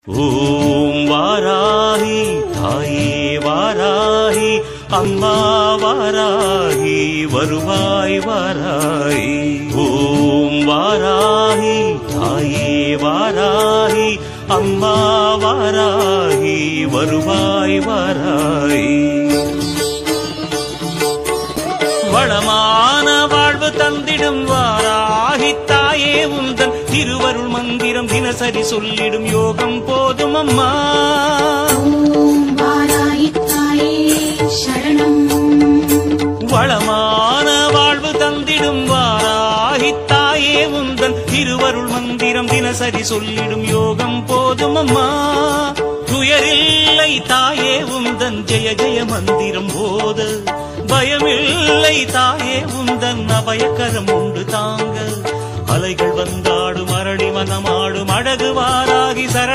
ஓம் வாராகி தாயே வாராகி அம்மா வாராகி வருவாய் வாராகி. ஓம் வாராகி தாயே வாராகி அம்மா வாராகி வருவாய் வாராகி. வளமான வாழ்வு தந்திடும் வாராகி தாயே உந்தன் திருவருள் மந்திரம் தினசரி சொல்லிடும் யோகம் போதும் அம்மா. வாராகி தாயே சரணம். வளமான வாழ்வு தந்திடும் வாராகி தாயே உந்தன் திருவருள் மந்திரம் தினசரி சொல்லிடும் யோகம் போதும் அம்மா. துயரில்லை தாயே உந்தன் ஜெய ஜெய மந்திரம் போத, பயமில்லை தாயே உந்தன் அபயக்கரம் உண்டு தாங்க. அலைகள் வந்தாடும் அரளி மனமாடும் அழகு வாராகி சரண.